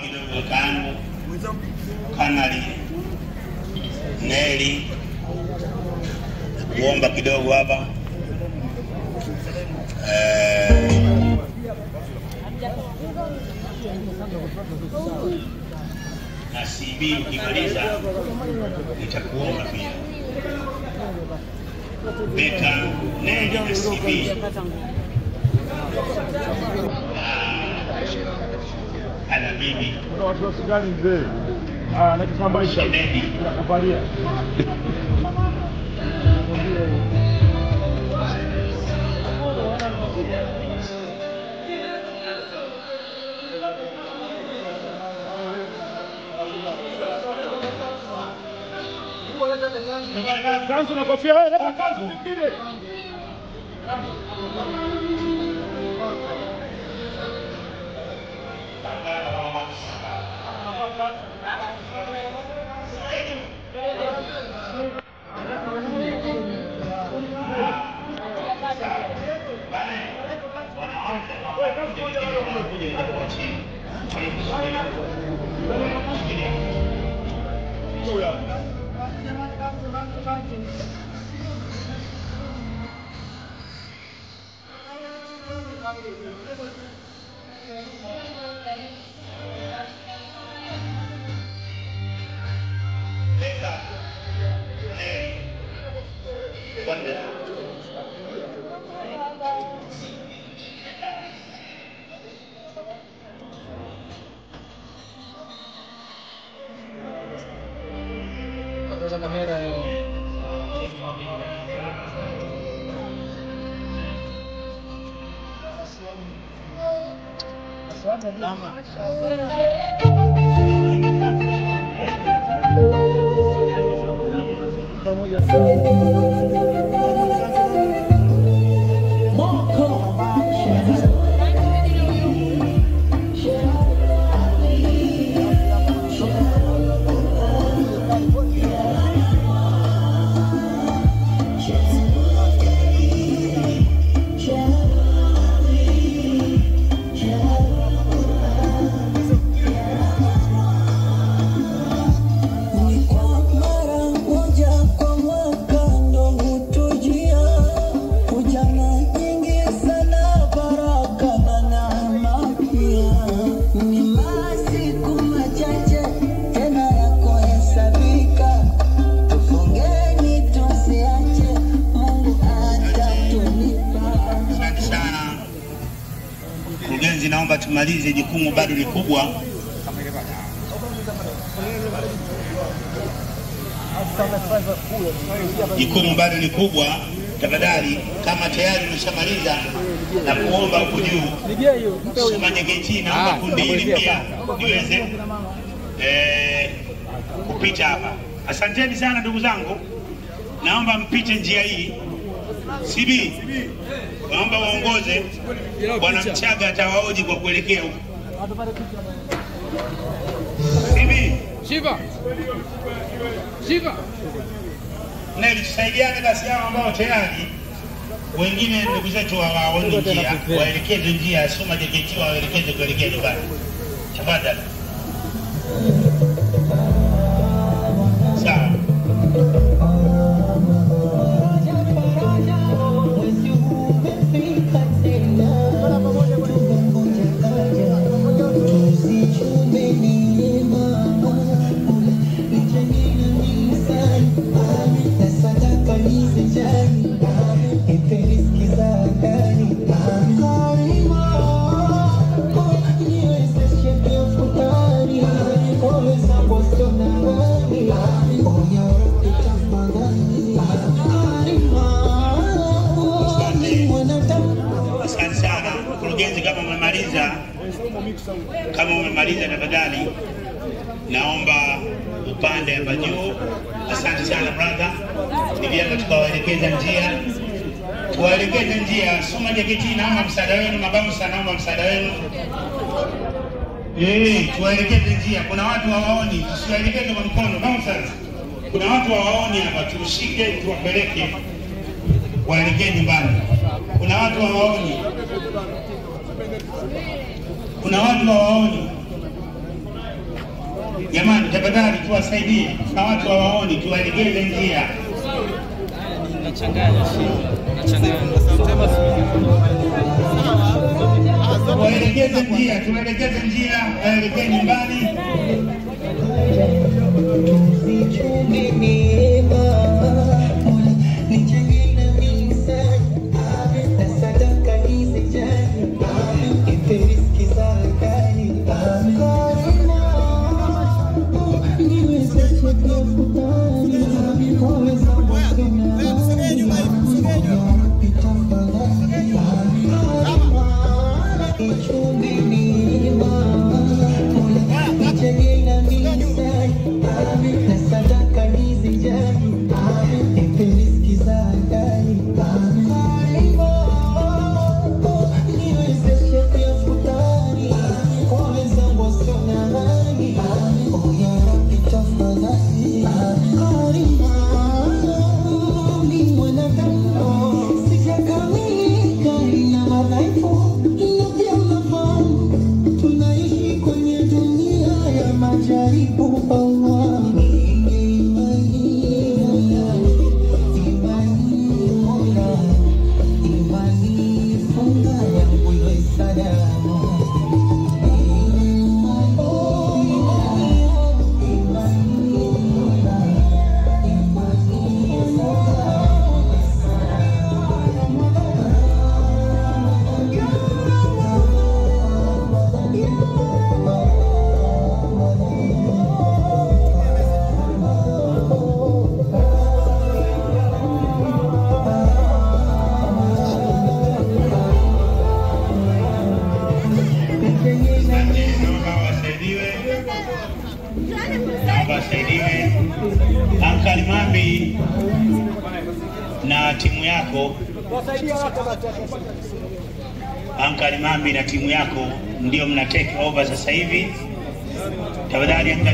kidogo kangu Kanali Neli, kuomba kidogo hapa na CB ukimaliza nitakuomba pia. Beka Neli na CB ana bibi watu wasigani mzee anakisambaisha nakupalia kanzu na kofia wewe leta kanzu nyingine Esa kamera yo. Naomba tumalize, jukumu bado ni kubwa. Jukumu bado ni kubwa. Tafadhali kama tayari umeshamaliza na kuomba huko juu Sumanyegeti, naomba kundi hili pia niweze kupita hapa. Asanteni sana ndugu zangu, naomba mpite njia hii. CB, naomba waongoze. Bwana Mchaga atawaoji kwa kuelekea huko. CB, Shiva. Neli, tusaidiane basi hao ambao tayari wengine ndugu zetu hawaoni njia, waelekeze njia. Sumanyegeti waelekeze kuelekea nyumbani. Tafadhali. Sawa. Kama umemaliza tafadhali naomba upande hapa juu. Asante sana brother. Nilianza tukawaelekeza njia. Tuwaelekeze njia. Sumanyegeti, naomba msaada wenu. Mabamsa, naomba msaada wenu. Tuwaelekeze njia. Kuna watu hawaoni, tusiwaelekeze kwa mkono. Bamsa, kuna watu hawaoni hapa, tushike tuwapeleke waelekee nyumbani. Kuna watu hawaoni. Kuna watu hawaoni. Jamani, tafadhali tuwasaidie na watu hawaoni, tuwaelekeze njia. Tuwaelekeze njia, waelekee nyumbani. Ankali Mambi na timu yako, Ankali Mambi na timu yako ndio mna take over sasa hivi. Tafadhali